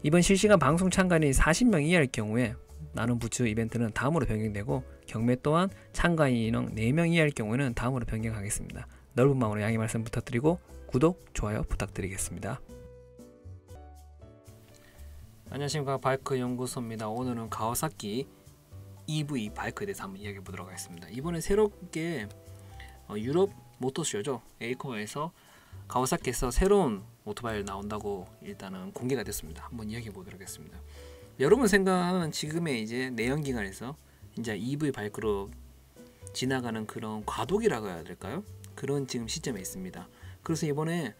이번 실시간 방송 참가인이 40명 이하일 경우에 나눔 부츠 이벤트는 다음으로 변경되고, 경매 또한 참가인 인원 4명 이하일 경우에는 다음으로 변경하겠습니다. 넓은 마음으로 양해 말씀 부탁드리고 구독, 좋아요 부탁드리겠습니다. 안녕하십니까, 바이크 연구소입니다. 오늘은 가와사키 EV 바이크에 대해서 한번 이야기해 보도록 하겠습니다. 이번에 새롭게 유럽 모터쇼죠, 에이코에서 가와사키에서 새로운 오토바이 나온다고 일단은 공개가 됐습니다. 한번 이야기해 보도록 하겠습니다. 여러분 생각하는 지금의 이제 내연기관에서 이제 EV 바이크로 지나가는 그런 과도기라고 해야 될까요? 그런 지금 시점에 있습니다. 그래서 이번에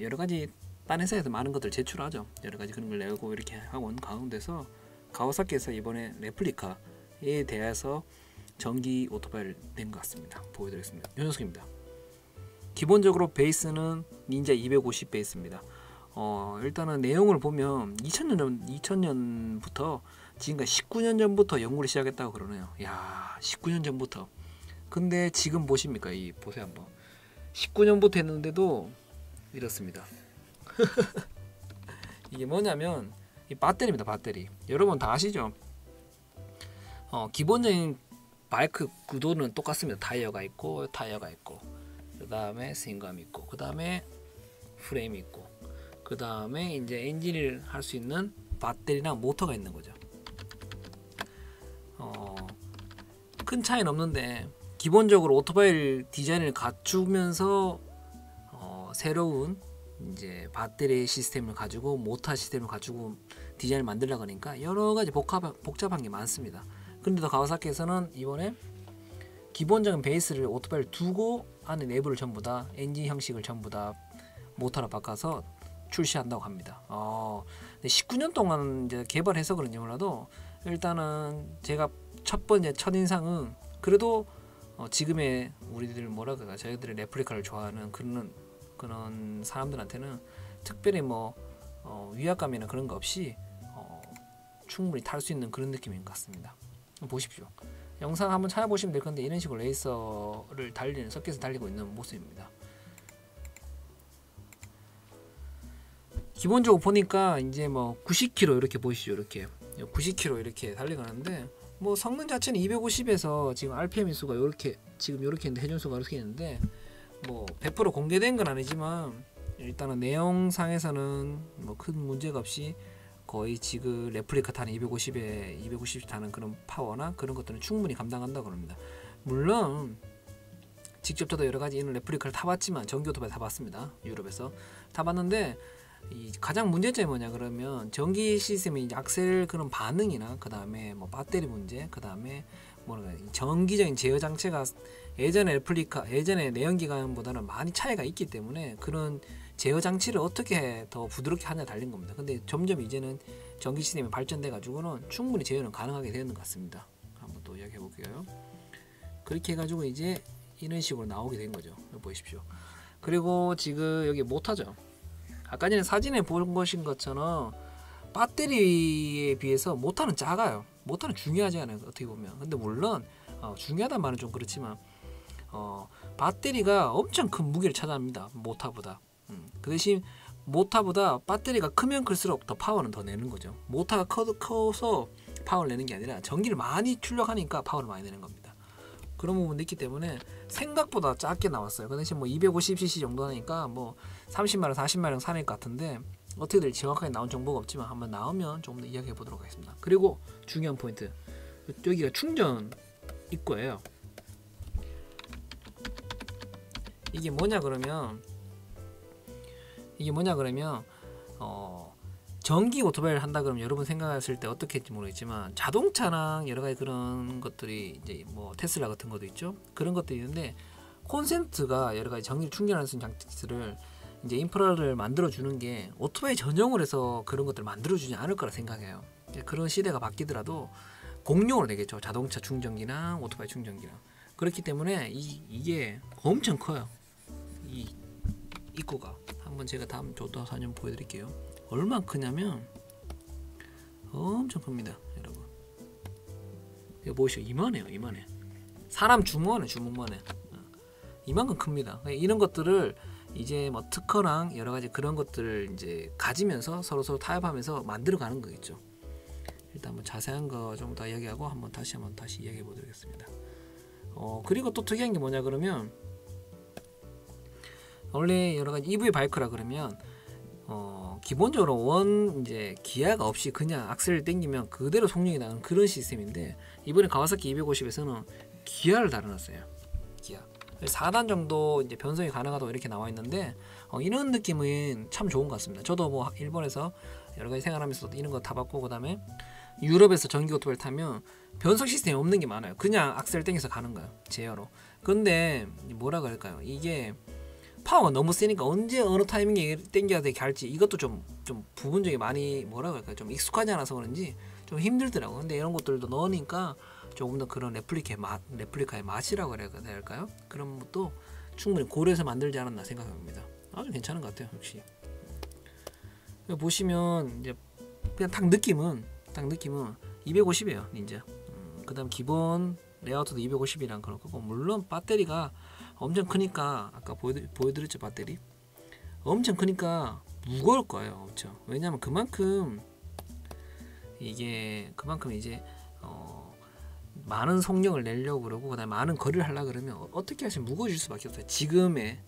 여러 가지 딴 회사에서 많은 것들 제출하죠. 여러 가지 그런 걸 내고 이렇게 하고 있는 가운데서 가와사키에서 이번에 레플리카에 대해서 전기 오토바이를 낸 것 같습니다. 보여드리겠습니다. 요 녀석입니다. 기본적으로 베이스는 닌자 250 베이스입니다. 일단은 내용을 보면 2000년부터 지금까지 19년 전부터 연구를 시작했다고 그러네요. 야, 19년 전부터. 근데 지금 보십니까? 이 보세요 한번. 19년부터 했는데도 이렇습니다. 이게 뭐냐면 이 배터리입니다. 배터리. 여러분 다 아시죠? 기본적인 바이크 구도는 똑같습니다. 타이어가 있고 그 다음에 스윙감 있고, 그 다음에 프레임이 있고, 그 다음에 이제 엔진을 할 수 있는 배터리랑 모터가 있는 거죠. 큰 차이는 없는데 기본적으로 오토바이 디자인을 갖추면서 새로운 이제 배터리 시스템을 가지고 모터 시스템을 가지고 디자인을 만들려고 하니까 여러 가지 복잡한 게 많습니다. 그런데도 가와사키에서는 이번에 기본적인 베이스를 오토바이를 두고 안에 내부를 전부 다 엔진 형식을 전부 다 모터로 바꿔서 출시한다고 합니다. 19년 동안 이제 개발해서 그런지 몰라도 일단은 제가 첫 인상은 그래도 지금의 우리들 저희들의 레플리카를 좋아하는 그런 사람들한테는 특별히 위압감이나 그런 거 없이 충분히 탈 수 있는 그런 느낌인 것 같습니다. 보십시오. 영상 한번 찾아보시면 될 건데 이런 식으로 레이서를 달리는 서킷을 달리고 있는 모습입니다. 기본적으로 보니까 이제 90km 이렇게 보이시죠? 이렇게 90km 이렇게 달려가는데 성능 자체는 250에서 지금 RPM 수가 이렇게 있는데 회전수가 이렇게 있는데 100% 공개된 건 아니지만 일단은 내용상에서는 큰 문제가 없이 거의 지금 레플리카 타는 250 타는 그런 파워나 그런 것들은 충분히 감당한다고 합니다. 물론 직접 저도 여러 가지 이런 레플리카를 타봤지만 전기 오토바이 타봤습니다. 유럽에서 타봤는데 이 가장 문제점이 뭐냐 그러면 전기 시스템의 이제 악셀 그런 반응이나 그 다음에 배터리 문제, 그 다음에 전기적인 제어 장치가 예전의 내연기관보다는 많이 차이가 있기 때문에 그런 제어 장치를 어떻게 더 부드럽게 하냐 달린 겁니다. 근데 점점 이제는 전기 시스템이 발전돼 가지고는 충분히 제어는 가능하게 되는 것 같습니다. 한번 또 이야기해 볼게요. 그렇게 해가지고 이제 이런 식으로 나오게 된 거죠. 보십시오. 그리고 지금 여기 모터죠. 아까 전에 사진에 본 것처럼 배터리에 비해서 모터는 작아요. 모터는 중요하지 않아요. 어떻게 보면. 근데 물론 중요하단 말은 좀 그렇지만 배터리가 엄청 큰 무게를 차지합니다. 모터보다. 그 대신 모터보다 배터리가 크면 클수록 더 파워는 더 내는 거죠. 모터가 커서 파워를 내는 게 아니라 전기를 많이 출력하니까 파워를 많이 내는 겁니다. 그런 부분도 있기 때문에 생각보다 작게 나왔어요. 그 대신 250cc 정도 하니까 30만원 40만원 사낼 것 같은데 어떻게 될지 정확하게 나온 정보가 없지만 한번 나오면 조금 더 이야기해 보도록 하겠습니다. 그리고 중요한 포인트, 여기가 충전 입구예요. 이게 뭐냐 그러면 전기 오토바이를 한다 그러면 여러분 생각하실 때 어떻게 할지 모르겠지만 자동차랑 여러 가지 그런 것들이 이제 테슬라 같은 것도 있죠. 그런 것들이 있는데 콘센트가 여러 가지 전기를 충전할 수 있는 장치들을 이제 인프라를 만들어 주는 게 오토바이 전용을 해서 그런 것들을 만들어 주지 않을 거라 생각해요. 그런 시대가 바뀌더라도 공용으로 되겠죠. 자동차 충전기랑 오토바이 충전기랑. 그렇기 때문에 이게 엄청 커요. 이 입구가. 한번 제가 다음 조도사진 보여드릴게요. 얼마나 크냐면 엄청 큽니다, 여러분. 이거 보시죠. 이만해요. 사람 주먹만해. 이만큼 큽니다. 이런 것들을 이제 뭐 특허랑 여러 가지 그런 것들을 이제 가지면서 서로 타협하면서 만들어가는 거겠죠. 일단 뭐 자세한 거 좀 더 이야기하고 다시 이야기해 보도록하겠습니다. 그리고 또 특이한 게 뭐냐 그러면 원래 여러 가지 EV 바이크라 그러면 기본적으로 이제 기아가 없이 그냥 악셀을 당기면 그대로 속력이 나는 그런 시스템인데 이번에 가와사키 250에서는 기아를 달아놨어요. 기아 4단 정도 이제 변속이 가능하다고 이렇게 나와 있는데 이런 느낌은 참 좋은 것 같습니다. 저도 뭐 일본에서 여러 가지 생활하면서 이런 거 타봤고 그다음에 유럽에서 전기 오토바이를 타면 변속 시스템이 없는 게 많아요. 그냥 악셀 땡겨서 가는 거예요. 제어로. 근데 뭐라 그럴까요? 이게 파워가 너무 세니까 언제 어느 타이밍에 땡겨야 되게 할지 이것도 좀 부분적이 많이 뭐라 그럴까요? 좀 익숙하지 않아서 그런지 좀 힘들더라고요. 근데 이런 것들도 넣으니까 조금 더 그런 레플리카의 맛이라고 해야 될까요? 그런 것도 충분히 고려해서 만들지 않았나 생각합니다. 아주 괜찮은 것 같아요. 역시 보시면 이제 그냥 딱 느낌은 250이에요. 닌자. 그다음 기본 레이아웃도 250이란 그런 거고 물론 배터리가 엄청 크니까 아까 보여드렸죠. 배터리 엄청 크니까 무거울 거예요. 엄청. 왜냐면 그만큼 이제 많은 속력을 내려고 그러고 그다음에 많은 거리를 하려고 그러면 어떻게 하시면 무거워질 수밖에 없어요. 지금의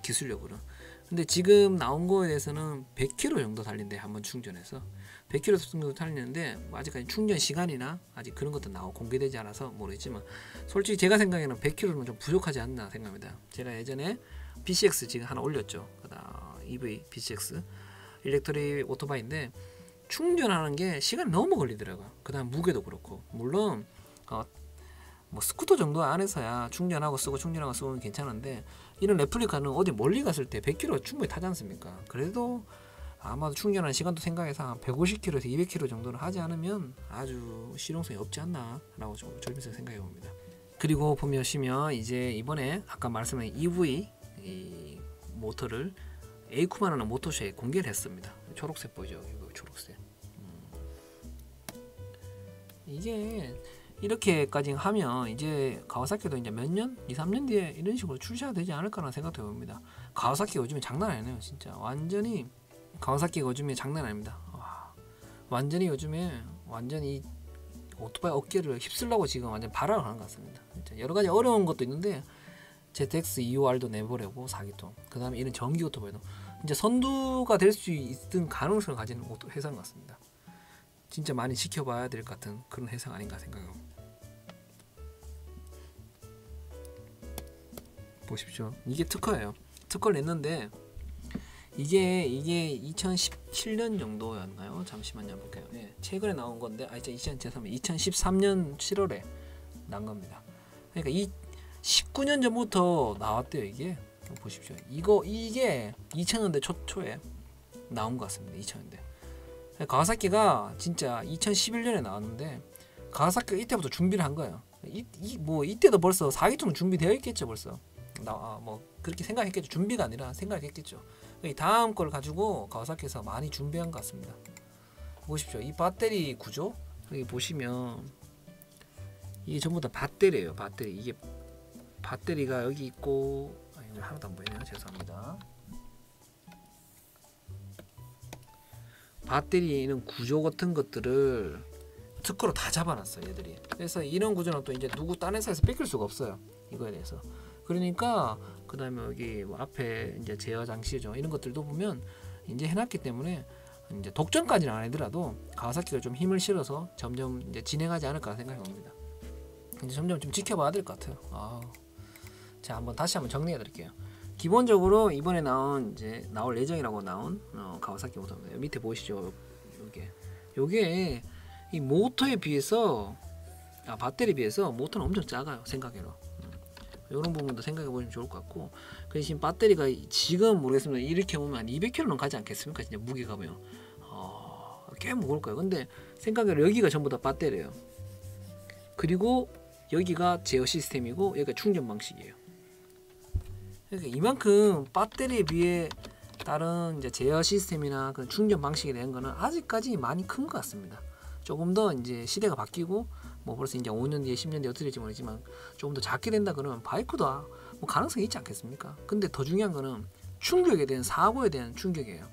기술력으로는. 근데 지금 나온 거에 대해서는 100km 정도 달린대. 한번 충전해서 100km 정도 달리는데 아직까지 충전 시간이나 아직 그런 것도 공개되지 않아서 모르겠지만 솔직히 제가 생각에는 100km는 좀 부족하지 않나 생각합니다. 제가 예전에 BCX 지금 하나 올렸죠. EV BCX 일렉트릭 오토바이인데 충전하는 게 시간이 너무 걸리더라고요. 그 다음 무게도 그렇고 물론 뭐 스쿠터 정도 안에서야 충전하고 쓰고 쓰면 괜찮은데 이런 레플리카는 어디 멀리 갔을 때 100km 충분히 타지 않습니까? 그래도 아마도 충전하는 시간도 생각해서 한 150km에서 200km 정도는 하지 않으면 아주 실용성이 없지 않나 라고 좀 졸면서 생각해 봅니다. 그리고 보시면 이제 이번에 아까 말씀한 EV 이 모터를 에이쿠마라는 모터쇼에 공개를 했습니다. 초록색 보이죠? 이거 초록색. 이게 이렇게까지 하면 이제 가와사키도 이제 몇 년? 2, 3년 뒤에 이런 식으로 출시가 되지 않을까라는 생각도 해봅니다. 가와사키가 요즘에 장난 아니네요. 진짜 완전히 가와사키가 요즘에 장난 아닙니다. 완전히 요즘에 완전히 오토바이 어깨를 휩쓸라고 지금 완전 발악을 하는 것 같습니다. 진짜 여러 가지 어려운 것도 있는데 ZX 2호R도 내보려고 4기통 그 다음에 이런 전기 오토바이도 이제 선두가 될 수 있는 가능성을 가지는 회사인 것 같습니다. 진짜 많이 지켜봐야 될 것 같은 그런 회사 아닌가 생각합니다. 보십시오. 이게 특허예요. 특허를 냈는데 이게 2017년 정도였나요? 잠시만요 볼게요. 예, 최근에 나온 건데 2013년 7월에 난 겁니다. 그러니까 19년 전부터 나왔대요. 이게 보십시오. 이게 2000년대 초에 나온 것 같습니다. 2000년대. 가와사키가 진짜 2011년에 나왔는데 가와사키가 이때부터 준비를 한 거예요. 이때도 벌써 4기통 준비되어 있겠죠. 벌써 뭐 그렇게 생각했겠죠. 준비가 아니라 생각했겠죠. 다음 걸 가지고 가와사키에서 많이 준비한 것 같습니다. 보십시오. 이 배터리 구조 여기 보시면 이게 전부 다 배터리예요. 배터리. 이게 배터리가 여기 있고 여기 하나도 안 보이네요. 죄송합니다. 배터리는 구조 같은 것들을 특허로 다 잡아놨어요. 얘들이. 그래서 이런 구조는 또 이제 누구 딴 회사에서 뺏길 수가 없어요. 이거에 대해서. 그러니까 그 다음에 여기 뭐 앞에 이제 제어 장치죠. 이런 것들도 보면 이제 해놨기 때문에 이제 독점까지는 아니더라도 가와사키가 좀 힘을 실어서 점점 이제 진행하지 않을까 생각합니다. 이제 점점 좀 지켜봐야 될 것 같아요. 자, 다시 한번 정리해 드릴게요. 기본적으로 이번에 나올 예정이라고 나온 가와사키 모터입니다. 밑에 보이시죠? 요게 이 모터에 비해서 배터리에 비해서 모터는 엄청 작아요. 생각외로. 이런 부분도 생각해 보시면 좋을 것 같고 그 대신 배터리가 지금 모르겠습니다. 이렇게 보면 한 200kg는 가지 않겠습니까? 진짜 무게가 보면 꽤 무거울 거예요. 근데 생각외로 여기가 전부 다 배터리예요. 그리고 여기가 제어 시스템이고 여기가 충전 방식이에요. 그러니까 이만큼 배터리에 비해 다른 이제 제어 시스템이나 그 충전 방식에 대한 거는 아직까지 많이 큰 것 같습니다. 조금 더 이제 시대가 바뀌고 뭐 벌써 이제 5년 뒤에 10년 뒤에 어떻게 될지 모르지만 조금 더 작게 된다 그러면 바이크도 뭐 가능성이 있지 않겠습니까? 근데 더 중요한 거는 충격에 대한 사고에 대한 충격이에요.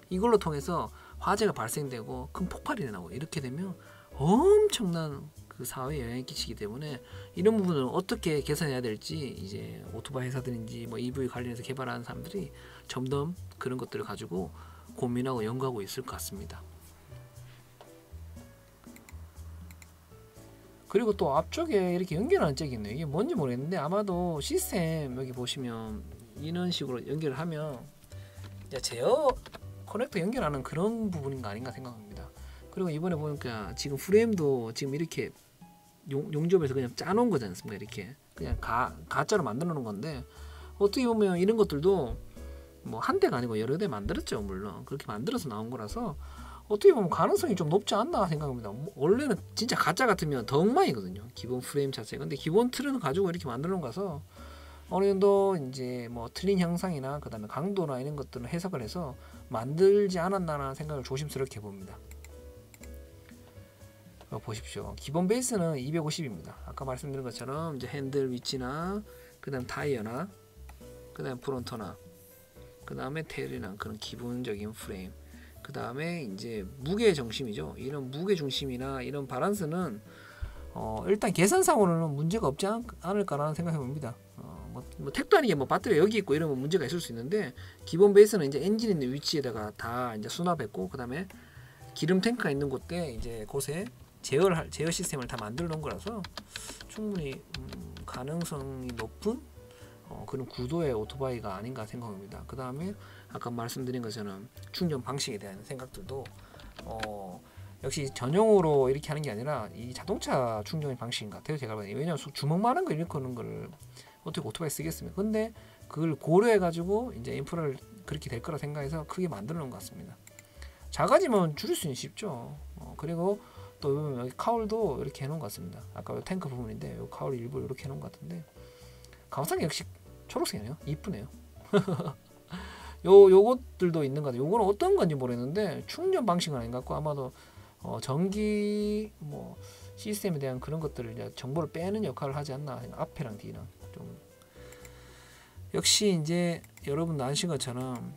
이걸로 통해서 화재가 발생되고 큰 폭발이 나고 이렇게 되면 엄청난 그 사회에 영향을 끼치기 때문에 이런 부분을 어떻게 개선해야 될지 이제 오토바이 회사들인지 뭐 EV 관련해서 개발하는 사람들이 점점 그런 것들을 가지고 고민하고 연구하고 있을 것 같습니다. 그리고 또 앞쪽에 이렇게 연결하는 잭이 있네요. 이게 뭔지 모르겠는데 아마도 시스템 여기 보시면 이런 식으로 연결을 하면 제어 커넥터 연결하는 그런 부분인 거 아닌가 생각합니다. 그리고 이번에 보니까 지금 프레임도 지금 이렇게 용접해서 그냥 짜놓은 거지 않습니까? 이렇게 그냥 가짜로 만들어 놓은 건데 어떻게 보면 이런 것들도 뭐 한 대가 아니고 여러 대 만들었죠. 물론 그렇게 만들어서 나온 거라서 어떻게 보면 가능성이 좀 높지 않나 생각합니다. 원래는 진짜 가짜 같으면 더 엉망이거든요. 기본 프레임 자체가. 근데 기본 틀은 가지고 이렇게 만들어 놓은 거라서 어느 정도 이제 뭐 틀린 형상이나 그 다음에 강도나 이런 것들은 해석을 해서 만들지 않았나라는 생각을 조심스럽게 봅니다. 보십시오. 기본 베이스는 250입니다. 아까 말씀드린 것처럼 이제 핸들 위치나 그 다음 타이어나 그 다음 프론터나 그 다음에 테일이나 그런 기본적인 프레임, 그 다음에 이제 무게 중심이죠. 이런 무게 중심이나 이런 바란스는 일단 계산상으로는 문제가 없지 않을까라는 생각해 봅니다. 뭐 택도 아니게 뭐 배터리 여기 있고 이러면 문제가 있을 수 있는데 기본 베이스는 이제 엔진 있는 위치에다가 다 이제 수납했고 그 다음에 기름 탱크가 있는 곳에 이제 곳에 제어 시스템을 다 만들어 놓은 거라서 충분히 가능성이 높은 그런 구도의 오토바이가 아닌가 생각합니다. 그 다음에 아까 말씀드린 것처럼 충전 방식에 대한 생각들도 역시 전용으로 이렇게 하는 게 아니라 이 자동차 충전 방식인 것 같아요. 제가 보기에. 왜냐하면 주먹 많은 거 이렇게 하는 거를 어떻게 오토바이 쓰겠습니까? 근데 그걸 고려해 가지고 이제 인프라를 그렇게 될 거라 생각해서 크게 만들어 놓은 것 같습니다. 작아지면 줄일 수는 쉽죠. 그리고 또 여기 카울도 이렇게 해놓은 것 같습니다. 아까 탱크 부분인데 요 카울 일부 이렇게 해놓은 것 같은데 가로상이 역시 초록색이네요. 이쁘네요. 요것들도 있는 것 같아요. 요거는 어떤 건지 모르겠는데 충전 방식은 아닌 것 같고 아마도 전기 뭐 시스템에 대한 그런 것들을 이제 정보를 빼는 역할을 하지 않나. 앞에랑 뒤랑 좀 역시 이제 여러분도 아신 것처럼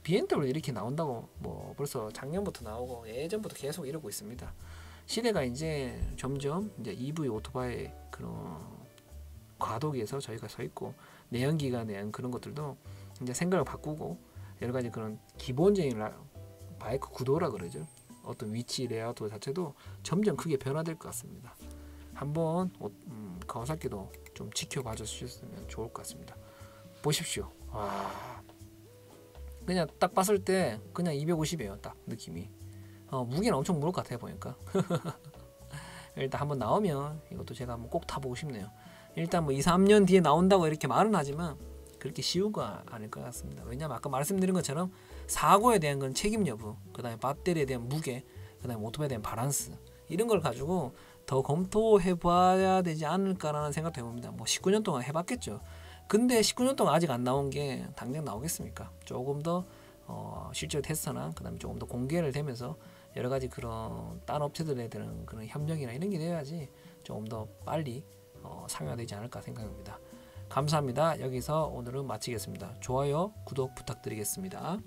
BMW 이렇게 나온다고 뭐 벌써 작년부터 나오고 예전부터 계속 이러고 있습니다. 시대가 이제 점점 이제 EV 오토바이 그런 과도기에서 저희가 서 있고 내연기관에 대한 그런 것들도 이제 생각을 바꾸고 여러 가지 그런 기본적인 바이크 구도라 그러죠. 어떤 위치 레이아웃 자체도 점점 크게 변화될 것 같습니다. 한번 가와사키도 좀 지켜봐 주셨으면 좋을 것 같습니다. 보십시오. 와, 그냥 딱 봤을 때 그냥 250이에요. 딱 느낌이. 무게는 엄청 무거울 것 같아요. 보니까. 일단 한번 나오면 이것도 제가 한번 꼭 타보고 싶네요. 일단 뭐 2, 3년 뒤에 나온다고 이렇게 말은 하지만 그렇게 쉬우가 아닐 것 같습니다. 왜냐하면 아까 말씀드린 것처럼 사고에 대한 건 책임 여부, 그 다음에 배터리에 대한 무게, 그 다음에 오토바이에 대한 바란스 이런 걸 가지고 더 검토해 봐야 되지 않을까라는 생각도 해봅니다. 뭐 19년 동안 해봤겠죠. 근데 19년 동안 아직 안 나온 게 당장 나오겠습니까? 조금 더 실제 테스트나 그 다음에 조금 더 공개를 되면서 여러 가지 그런 딴 업체들에 대한 그런 협력이나 이런 게 돼야지 조금 더 빨리 상용화되지 않을까 생각합니다. 감사합니다. 여기서 오늘은 마치겠습니다. 좋아요, 구독 부탁드리겠습니다.